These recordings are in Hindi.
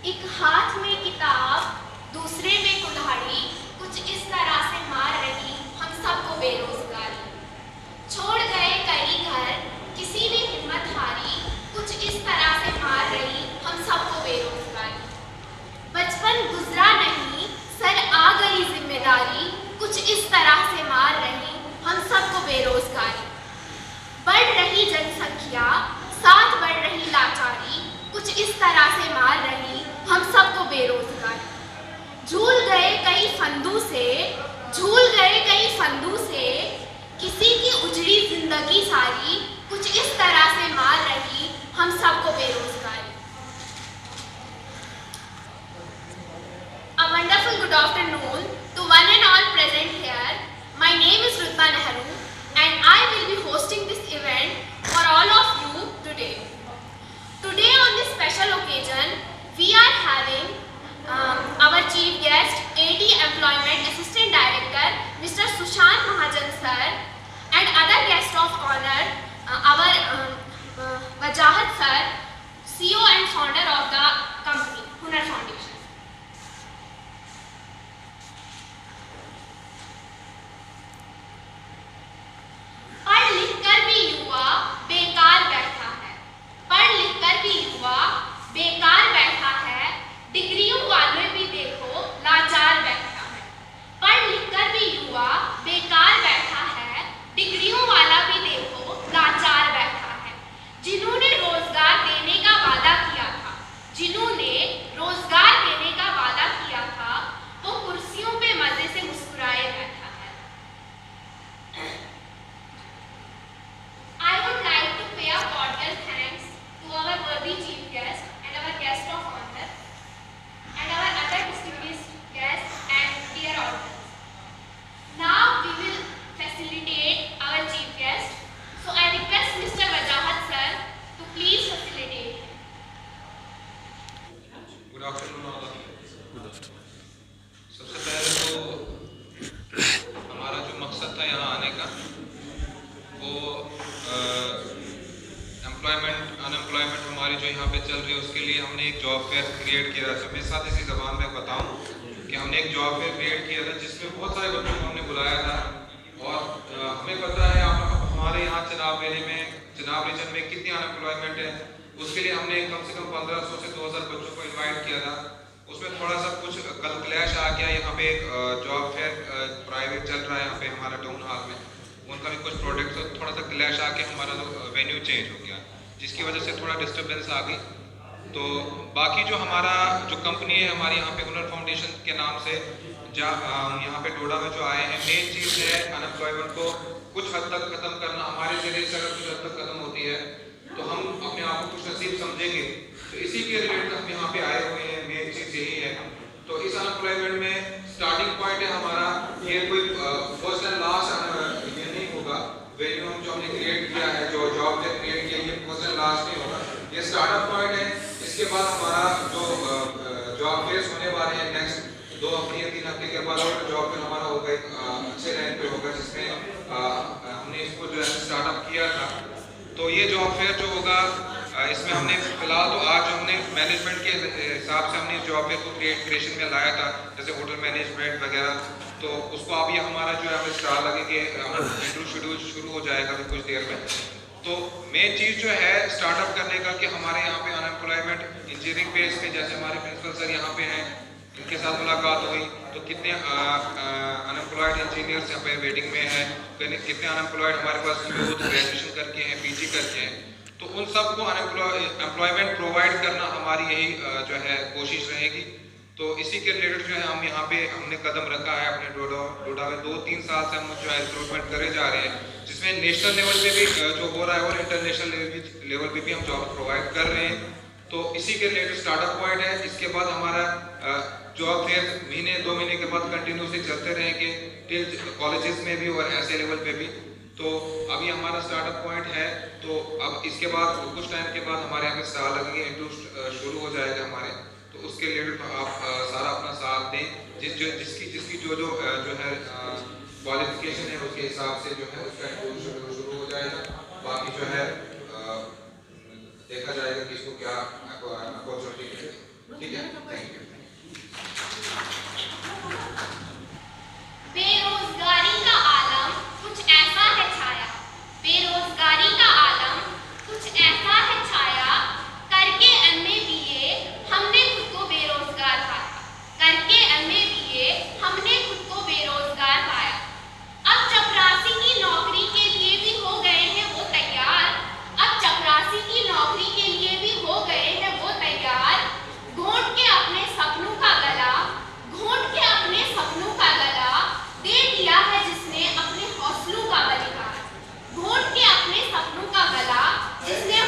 एक हाथ में किताब दूसरे में कुल्हाड़ी, कुछ इस तरह से मार रही हम सबको बेरोजगारी। छोड़ गए कई घर किसी ने हिम्मत हारी, कुछ इस तरह से मार रही हम सबको बेरोजगारी। बचपन गुजरा नहीं सर आ गई जिम्मेदारी, कुछ इस तरह से मार रही हम सबको बेरोजगारी। बढ़ रही जनसंख्या साथ बढ़ रही लाचारी, कुछ इस तरह से मार रही हम सबको बेरोजगारी। झूल गए कई फंदू से, झूल गए कई फंदू से, किसी की उजड़ी जिंदगी सारी, कुछ इस तरह से मार रही हम सबको बेरोजगारी। A wonderful good afternoon to one and all present here. My name is Rutba Nehru and I will be hosting this event for all of you today. Today on this special occasion, we are having our chief guest, AD Employment Assistant Director, Mr. Sushant Mahajan sir, and other guest of honor, our Wajahat sir, CEO and founder of the company, Hunar Foundation. पढ़ लिख कर भी युवा बेकार बैठा है, पढ़ लिख कर भी युवा बेकार बैठा है, डिग्रियों वाले भी देखो लाचार बैठा है। पढ़ लिख कर भी युवा बेकार बैठा है, डिग्रियों वाला भी देखो लाचार बैठा है। जिन्होंने रोजगार देने का वादा किया था, जिन्होंने रोजगार देने का वादा किया था, वो कुर्सियों पे मजे से मुस्कुराए बैठा है। I would like to pay a cordial thanks to our worthy chief guest and our guest of honor and our other distinguished guests and dear audience. Now we will facilitate our chief guest. So I request Mr. Wajahat sir to please facilitate. Good afternoon all of you. Good afternoon. सबसे पहले तो हमारा जो मकसद था यहाँ आने का वो अनएम्प्लॉयमेंट हमारी जो यहाँ पे चल रही है उसके लिए हमने एक जॉब फेयर क्रिएट किया था। मेरे साथ इसी ज़बान में बताऊँ कि हमने एक जॉब फेयर क्रिएट किया था जिसमें बहुत सारे बच्चों को हमने बुलाया था। और हमें पता है हमारे यहाँ चनाब रीजन में कितनी अनएम्प्लॉयमेंट है, उसके लिए हमने कम से कम 1500 से 2000 बच्चों को इन्वाइट किया था। उसमें थोड़ा सा कुछ कल क्लैश आ गया। यहाँ पे एक जॉब फेयर प्राइवेट चल रहा है यहाँ पे हमारा टाउन हॉल में, उनका भी कुछ प्रोडक्ट थोड़ा सा क्लैश आके हमारा वेन्यू चेंज हो गया, जिसकी वजह से थोड़ा डिस्टर्बेंस आ गई। तो बाकी जो हमारा जो कंपनी है हमारी यहाँ पे हुनर फाउंडेशन के नाम से यहाँ पे डोडा में जो आए हैं, मेन चीज़ है अनएम्प्लॉयमेंट को कुछ हद तक ख़त्म करना। हमारे जरिए से अगर कुछ हद तक ख़त्म होती है तो हम अपने आप को कुछ नसीब समझेंगे। तो इसी के रिलेटेड हम यहाँ पे आए हुए हैं, मेन चीज़ यही है। तो इस अनएम्प्लॉयमेंट में स्टार्टिंग पॉइंट है हमारा, ये कोई फर्स्ट एंड लास्ट ये नहीं होगा। वैल्यू हम जो हमने क्रिएट किया है, जो जॉब ने क्रिएट किया, ये फर्स्ट एंड लास्ट नहीं होगा, ये स्टार्टअप पॉइंट है। इसके बाद हमारा जो जॉब फेयर होने वाले हैं नेक्स्ट 2 हफ्ते या 3 हफ्ते के बाद और जॉब फेयर हमारा होगा एक अच्छे रैंक पे होगा, जिसमें हमने इसको जो है स्टार्टअप किया था। तो ये जॉब फेयर जो होगा इसमें हमने फिलहाल तो आज हमने मैनेजमेंट के हिसाब से हमने जॉब फेयर को क्रिएशन में लाया था, जैसे होटल मैनेजमेंट वगैरह। तो उसको अभी हमारा जो है हमें स्टार लगेंगे, इंटरव्यू शेड्यूल शुरू हो जाएगा अभी कुछ देर में। तो मेन चीज़ जो है स्टार्टअप करने का कि हमारे यहाँ पे अनएम्प्लॉयमेंट इंजीनियरिंग बेस पे, जैसे हमारे प्रिंसिपल सर यहाँ पे हैं, इनके साथ मुलाकात हुई तो कितने अनएम्प्लॉयड इंजीनियर्स यहाँ पे वेटिंग में हैं, कितने अनएम्प्लॉयड हमारे पास यूथ ग्रेजुएशन करके हैं, पीजी करके हैं। तो उन सबको एम्प्लॉयमेंट प्रोवाइड करना हमारी यही जो है कोशिश रहेगी। तो इसी के रिलेटेड जो है हम यहाँ पे हमने कदम रखा है अपने डोडा में। 2-3 साल से हम जो है रिक्रूटमेंट करे जा रहे हैं, जिसमें नेशनल लेवल पे भी जो हो रहा है और इंटरनेशनल लेवल पे भी हम जॉब प्रोवाइड कर रहे हैं। तो इसी के रिलेटेड स्टार्टअप पॉइंट है। इसके बाद हमारा जॉब फेयर महीने 2 महीने के बाद कंटिन्यूसली चलते रहेंगे टिल कॉलेजेस में भी और ऐसे लेवल पे भी। तो अभी हमारा स्टार्टअप पॉइंट है। तो अब इसके बाद कुछ टाइम के बाद हमारे यहाँ पे स्टार लगेंगे, इंटरव्यू शुरू हो जाएगा हमारे। तो उसके रिलेटेड आप सारा अपना साथ दें, जिसकी जो है क्वालिफिकेशन है उसके हिसाब से जो है उसका इंटरव्यू शुरू हो जाएगा। बाकी जो है देखा जाएगा कि इसको क्या अपॉर्चुनिटी मिलेगी। ठीक है, थैंक यू। बेरोजगारी का आलम कुछ ऐसा है छाया, बेरोजगारी का आलम कुछ ऐसा है छाया, करके एमए बीए हमने खुद को बेरोजगार पाया, करके एमए बीए हमने खुद को बेरोजगार पाया। अब चपरासी की नौकरी के लिए भी हो गए हैं वो तैयार, अब चपरासी की नौकरी के लिए भी हो गए हैं वो तैयार, घोंट के अपने सपनों का गला, घोंट के अपने सपनों का गला दे दिया है जिसने अपने हौसलों का बलिदान, घोंट के अपने सपनों का गला जिसने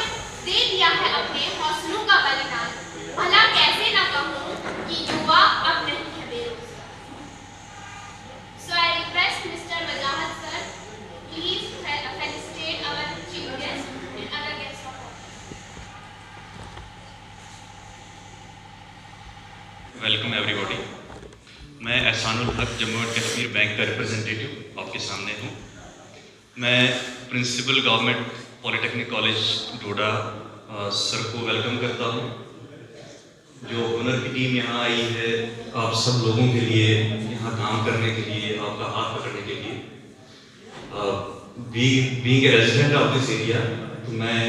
दे दिया है अपने हौसलों का बलिदान। भला कैसे ना कहूँ कि युवा अब नहीं है बेरोजगार। So I request Mr. Wajahat sir, please felicitate our chief guest and other guests of honor. Welcome everybody. मैं एहसानुल हक जम्मू एंड कश्मीर बैंक का रिप्रेजेंटेटिव आपके सामने हूँ। मैं प्रिंसिपल गवर्नमेंट पॉलिटेक्निक कॉलेज डोडा सर को वेलकम करता हूँ। जो हुनर की टीम यहाँ आई है, आप सब लोगों के लिए, यहाँ काम करने के लिए, आपका हाथ पकड़ने के लिए। Being a resident of this area, तो मैं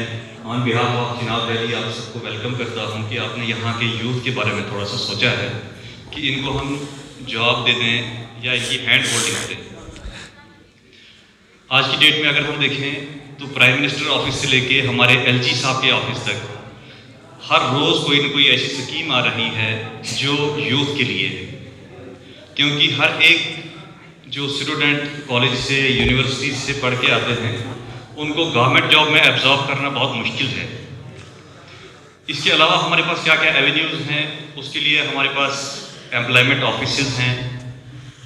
on behalf of Chenab valley आप सबको वेलकम करता हूँ कि आपने यहाँ के यूथ के बारे में थोड़ा सा सोचा है कि इनको हम जॉब दे दें या इनकी हैंड होल्डिंग दें। आज की डेट में अगर हम देखें तो प्राइम मिनिस्टर ऑफिस से लेके हमारे एलजी साहब के ऑफिस तक हर रोज़ कोई न कोई ऐसी स्कीम आ रही है जो यूथ के लिए है, क्योंकि हर एक जो स्टूडेंट कॉलेज से यूनिवर्सिटी से पढ़ के आते हैं उनको गवर्नमेंट जॉब में एब्जॉर्ब करना बहुत मुश्किल है। इसके अलावा हमारे पास क्या क्या एवेन्यूज़ हैं, उसके लिए हमारे पास एम्प्लॉयमेंट ऑफिसेज हैं,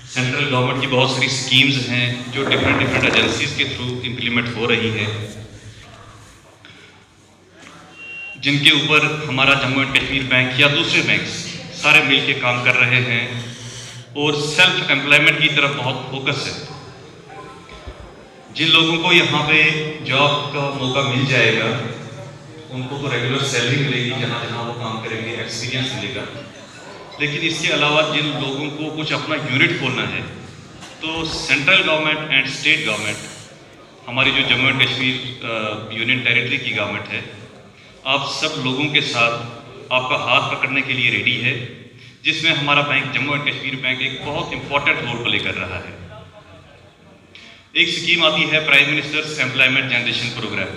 सेंट्रल गवर्नमेंट की बहुत सारी स्कीम्स हैं जो डिफरेंट एजेंसीज के थ्रू इम्प्लीमेंट हो रही है, जिनके ऊपर हमारा जम्मू एंड कश्मीर बैंक या दूसरे बैंक्स सारे मिल के काम कर रहे हैं और सेल्फ एम्प्लॉयमेंट की तरफ बहुत फोकस है। जिन लोगों को यहाँ पे जॉब का मौका मिल जाएगा उनको तो रेगुलर सैलरी मिलेगी, जहाँ जहाँ वो काम करेंगे एक्सपीरियंस मिलेगा। लेकिन इसके अलावा जिन लोगों को कुछ अपना यूनिट खोलना है, तो central government and state government, हमारी जो Jammu and Kashmir union territory की गवर्नमेंट है, आप सब लोगों के साथ आपका हाथ पकड़ने के लिए रेडी है, जिसमें हमारा bank Jammu and Kashmir bank एक बहुत इंपॉर्टेंट रोल प्ले कर रहा है। एक स्कीम आती है prime minister's employment generation programme,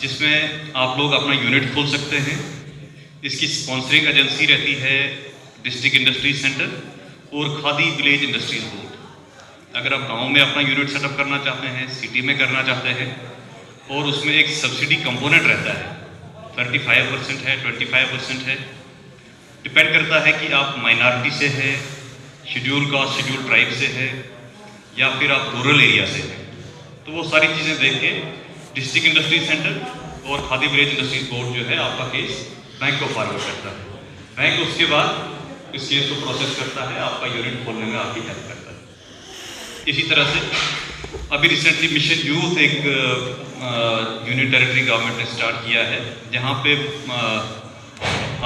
जिसमें आप लोग अपना यूनिट खोल सकते हैं। इसकी स्पॉन्सरिंग एजेंसी रहती है डिस्ट्रिक्ट इंडस्ट्रीज सेंटर और खादी विलेज इंडस्ट्रीज बोर्ड। अगर आप गांव में अपना यूनिट सेटअप करना चाहते हैं, सिटी में करना चाहते हैं, और उसमें एक सब्सिडी कंपोनेंट रहता है, 35% है, 25% है, डिपेंड करता है कि आप माइनॉरिटी से है, शेड्यूल कास्ट शेड्यूल ट्राइब से है, या फिर आप रूरल एरिया से हैं। तो वो सारी चीज़ें देख के डिस्ट्रिक्ट इंडस्ट्रीज सेंटर और खादी विलेज इंडस्ट्रीज बोर्ड जो है आपका केस बैंक को फॉरवर्ड करता है। बैंक उसके बाद इस केस को प्रोसेस करता है, आपका यूनिट खोलने में आपकी हेल्प करता है। इसी तरह से अभी रिसेंटली मिशन यूथ एक यूनियन टेरिटरी गवर्नमेंट ने स्टार्ट किया है, जहाँ पे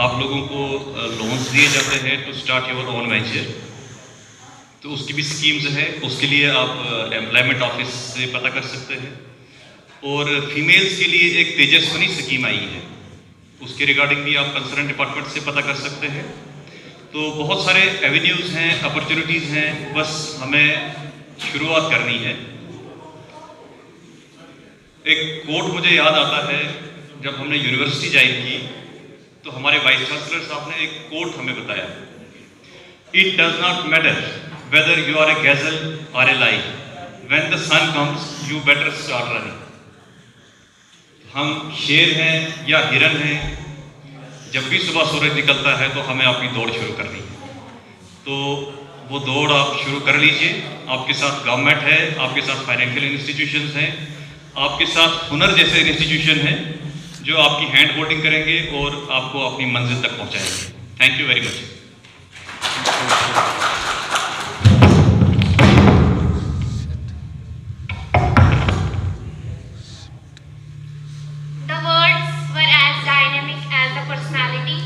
आप लोगों को लोन्स दिए जाते हैं to start your own venture. तो उसकी भी स्कीम्स है, उसके लिए आप एम्प्लॉयमेंट ऑफिस से पता कर सकते हैं। और फीमेल्स के लिए एक तेजस्विनी स्कीम आई है, उसके रिगार्डिंग भी आप कंसर्न डिपार्टमेंट से पता कर सकते हैं। तो बहुत सारे एवेन्यूज़ हैं, अपॉर्चुनिटीज़ हैं, बस हमें शुरुआत करनी है। एक कोट मुझे याद आता है, जब हमने यूनिवर्सिटी ज्वाइन की तो हमारे वाइस चांसलर साहब ने एक कोट हमें बताया, it does not matter whether you are a gazelle or a lion, when the sun comes you better start running. हम शेर हैं या हिरन हैं, जब भी सुबह सूरज निकलता है तो हमें अपनी दौड़ शुरू करनी है। तो वो दौड़ आप शुरू कर लीजिए। आपके साथ गवर्नमेंट है, आपके साथ फाइनेंशियल इंस्टीट्यूशंस हैं, आपके साथ हुनर जैसे इंस्टीट्यूशन हैं जो आपकी हैंड होल्डिंग करेंगे और आपको अपनी मंजिल तक पहुंचाएंगे। Thank you very much. The words were as dynamic as the personality.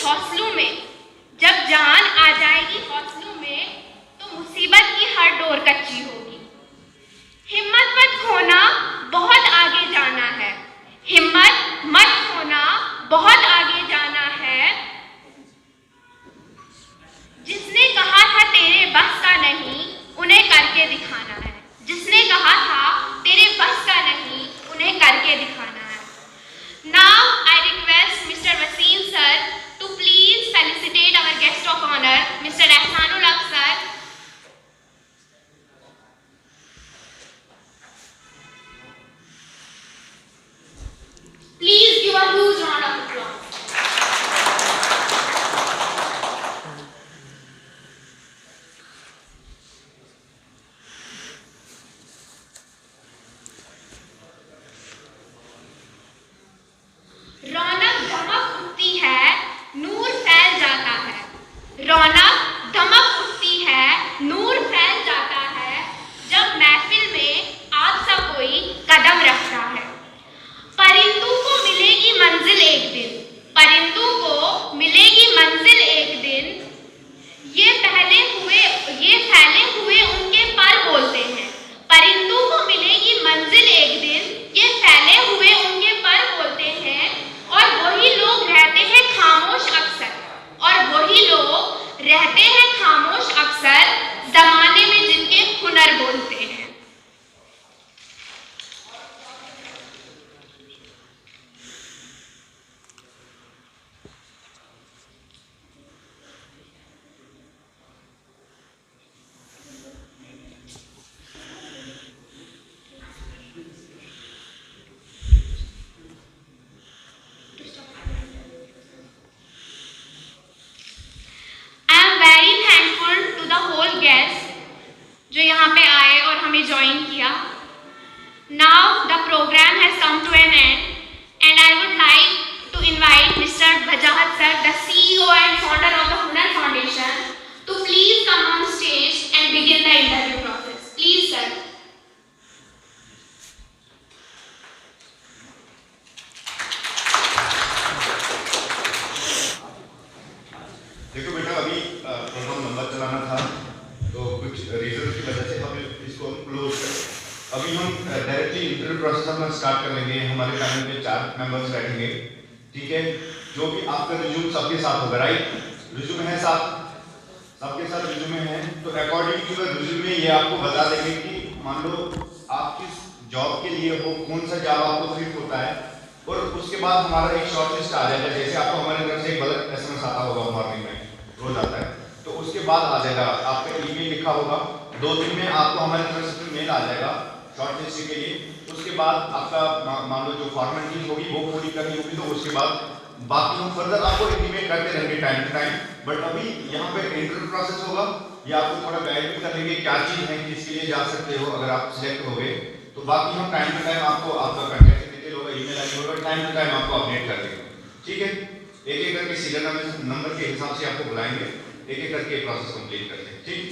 हौसलों में, जब जान आ जाएगी हौसलों में, तो मुसीबत की हर डोर कच्ची होगी। हिम्मत मत खोना, बहुत आगे जाना है। हिम्मत मत खोना, बहुत आगे जाना है। जिसने कहा था तेरे बस का नहीं, उन्हें करके दिखाना है। जिसने कहा था तेरे बस का नहीं, उन्हें करके दिखाना है। Now I request Mr. Wasim sir to please felicitate our guest of honor, Mr. Ehsanul Haq sir. Please give a huge round of applause. रौनक धमक उठती है, नूर फैल जाता है। रौनक धमक उठती है, नूर फैल जाता है, जब महफिल में आप सा कोई कदम रखता है। परिंदों को मिलेगी मंजिल एक दिन, परिंदों को मिलेगी मंजिल एक दिन। ये फैले हुए उनके पर बोलते हैं। परिंदों को मिलेगी मंजिल एक दिन, ये फैले हुए उनके पर बोलते हैं। और वही लोग रहते हैं खामोश अक्सर, और वही लोग रहते हैं खामोश अक्सर, जमाने में जिनके हुनर बोलते हैं। जो यहाँ पे आए और हमें ज्वाइन किया। Now the program has come to an end and I would like to invite Mr. Wajahat sir, the CEO and founder of the Hunar Foundation, to please come on stage and begin the interview process. Please sir. देखो बेटा, अभी प्रोग्राम लंबा चलाना था तो कुछ रीजन की वजह से हम इसको क्लोज करें। अभी हम डायरेक्टली इंटरव्यू प्रोसेस हम स्टार्ट कर लेंगे। हमारे पैनल में 4 मेंबर्स बैठेंगे, ठीक है। जो भी आपका रिज्यूम सबके साथ होगा, राइट? रिज्यूम है सबके साथ रिज्यूम है, तो अकॉर्डिंग टू द रिज्यूम ये आपको बता देंगे कि मान लो आप किस जॉब के लिए हो, कौन सा जॉब आपको फिट होता है। और उसके बाद हमारा एक शॉर्ट लिस्ट आ जाएगा। जैसे आपको हमारे तरफ से एक बल्क SMS आता होगा, मॉर्निंग में रोज आता है, तो उसके बाद आ जाएगा आपका ईमेल लिखा होगा। 2 दिन में आपको हमारे तरफ से मेल आ जाएगा शॉर्ट लिस्ट के लिए। उसके बाद आपका मान लो जो फॉर्मेलिटीज होगी वो पूरी करनी होगी, तो उसके बाद बाकी हम फर्दर आपको इंटीमेट करते रहेंगे टाइम टू टाइम। बट अभी यहाँ पे इंटरव्यू प्रोसेस होगा, ये आपको थोड़ा गाइड भी कर देंगे क्या चीज़ है, किसके लिए जा सकते हो अगर आप सिलेक्ट हो गए। तो बाकी हम टाइम टू टाइम आपको आपका कॉन्टैक्ट डिटेल होगा, ईमेल आईडी होगा, टाइम टू टाइम आपको अपडेट कर देंगे, ठीक है। एक एक करके सीरियल नंबर के हिसाब से आपको बुलाएंगे, एक एक करके प्रोसेस कंप्लीट करते हैं, ठीक।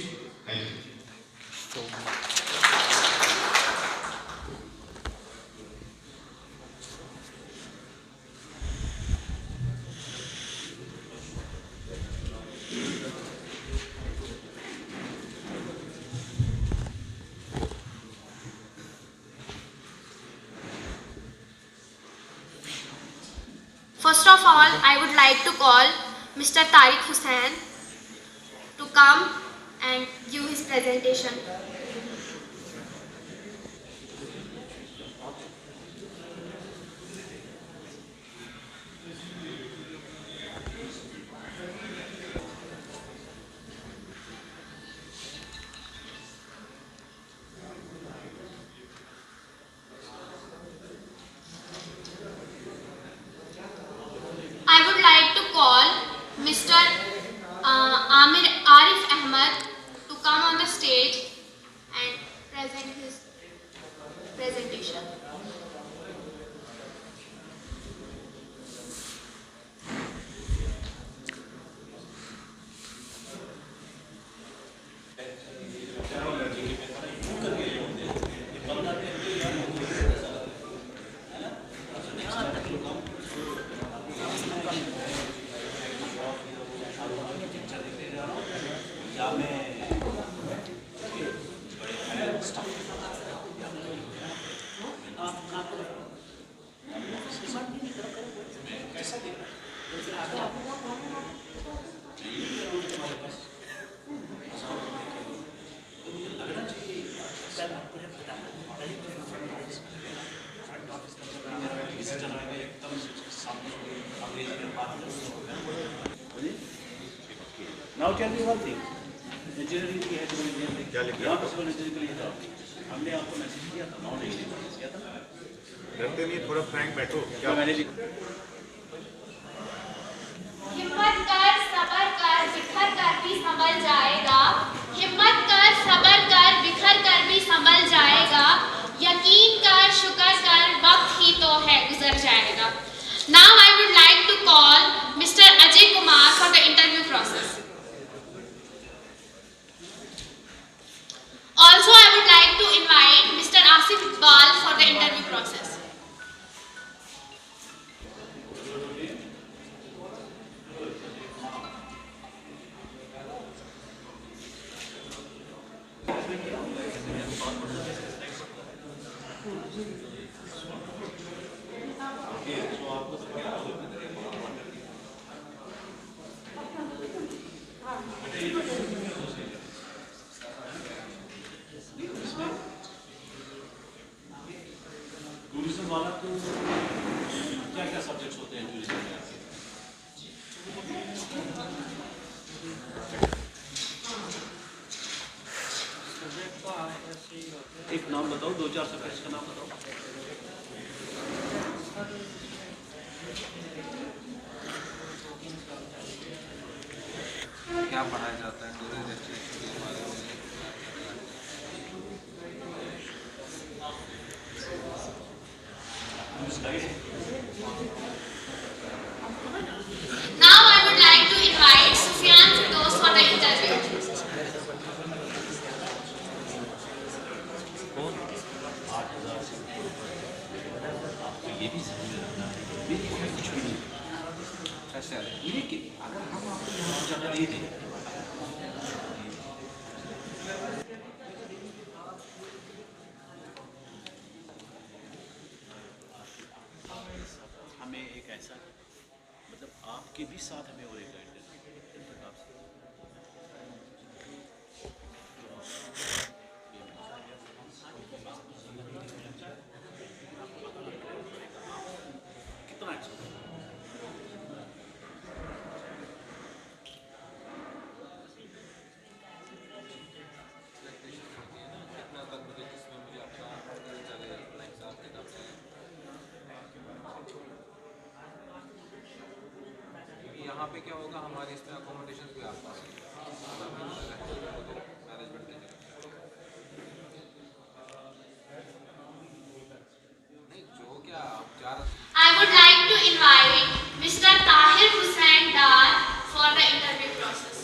Thank you. First of all, I would like to call Mr. Tariq Hussain to come and give his presentation. I would like to call Mr. Arif Ahmed to come on the stage and present his presentation. Now tell me one thing. Engineering की है जो इंजीनियरिंग यहाँ पर सिविल इंजीनियरिंग के लिए था हमने आपको मैसेज किया था नॉन इंजीनियरिंग किया था डरते नहीं, थोड़ा फ्रैंक बैठो। क्या मैंने हिम्मत कर सबर कर बिखर कर भी संभल जाएगा, हिम्मत कर सबर कर बिखर कर भी संभल जाएगा, यकीन कर शुक्र कर वक्त ही तो है गुजर जाएगा। Now I would like to call Mr. Ajay Kumar for the interview process. Also I would like to invite Mr. Asif Iqbal for the interview process. Tourism वाला तो क्या क्या सब्जेक्ट्स होते हैं टूरिज्म में? एक नाम बताओ, 2-4 सब्जेक्ट्स का नाम बताओ। क्या पढ़ाया जाता है टूरिज्म के बारे में? Now I would like to invite Sufyan Firdaus for the interview. ये भी जरूरी रखना है, कुछ भी नहीं लेकिन अगर हम आपको यहाँ पर जगह दे दें हमें एक ऐसा मतलब आपके भी साथ हमें और एक कितना अच्छा यहाँ पे क्या होगा, हमारे इसमें अकोमोडेशन भी आसपास मैनेजमेंट की नहीं जो क्या आप चार I would like to invite Mr. Tahir Hussain Dar for the interview process.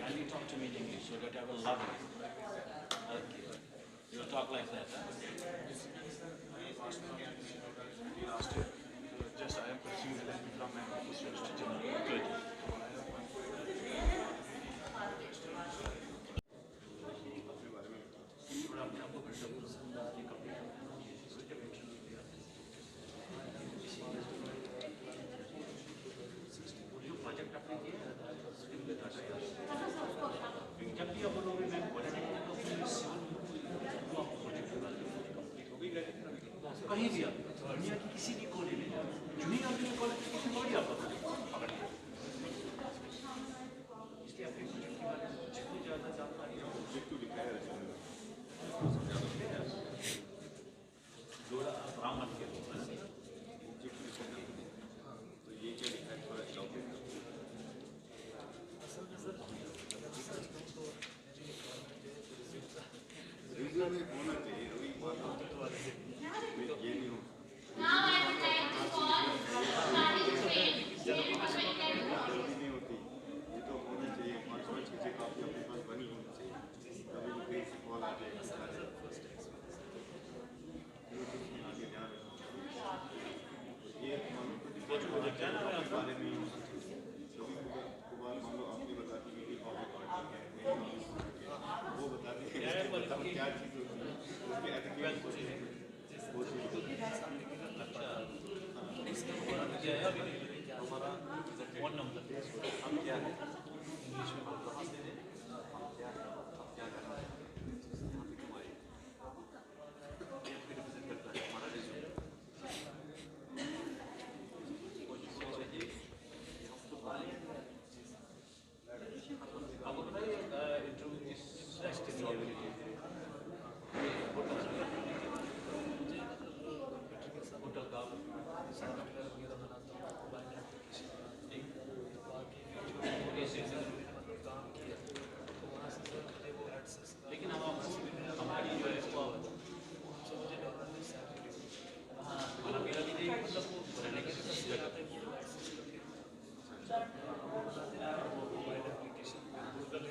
And you talk to me in English so that I will love it. Okay. You talk like that. Huh? Just I am pursuing the from my officers to general. Good. कहीं भी आप दुनिया की किसी भी कोने में जूनियर कॉलेज किसी को भी आप पकड़िए होना चाहिए अभी ये नहीं हो Now I would like to call Khalid Hussain to interview. जल्दी नहीं होती ये तो होना चाहिए 5-5 चीज़ें काफ़ी अपने पास बनी होनी चाहिए कभी भी कहीं से कॉल आ जाएगा आगे ध्यान रखना ये मानो कुछ बारे में कभी कुबाल मान लो आपने बता दी कि वो बता दें क्या चीज़ होती है उसके एथिकेट वो चीज़ हमारा फोन नंबर हम क्या है इंग्लिश में कहाँ से हैं हम क्या है हम क्या करना है यहाँ पे क्यों आए ये रिप्रेजेंट करता है हमारा रिज्यूम कोशिश चाहिए कि हम तो आपको बताइए इंटरव्यू किस होटल का सॉफ्टवेयर वगैरह बनाता हूँ मोबाइल एप्लीकेशन बाकी काम किया तो वहाँ से सर मुझे वो एक्सेस लेकिन हम आपको हमारी जो है वो हमसे मुझे डॉलर में सैलरी खाना पीना भी देंगे मतलब वो रहने के लिए जगह पे वो एक्सेस करके वो बताते हैं वो मोबाइल एप्लीकेशन गूगल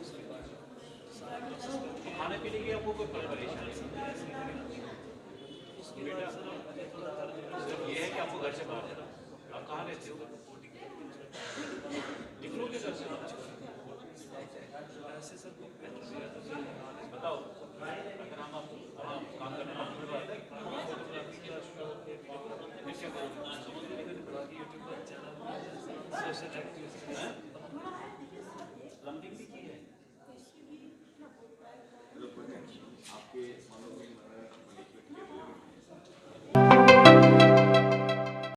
उसके बाद सारा प्रोसेस करके खाने पीने की आपको कोई परेशानी नहीं बेटा ये है कि आपको घर से बाहर जाना आप कहाँ रहते हो निकलोगे घर से ऐसे सर बताओ अगर हम आपको काम करना फोटोग्राफी का फिर क्या करोगे यूट्यूब पर चैनल सोशल एक्टिविटीज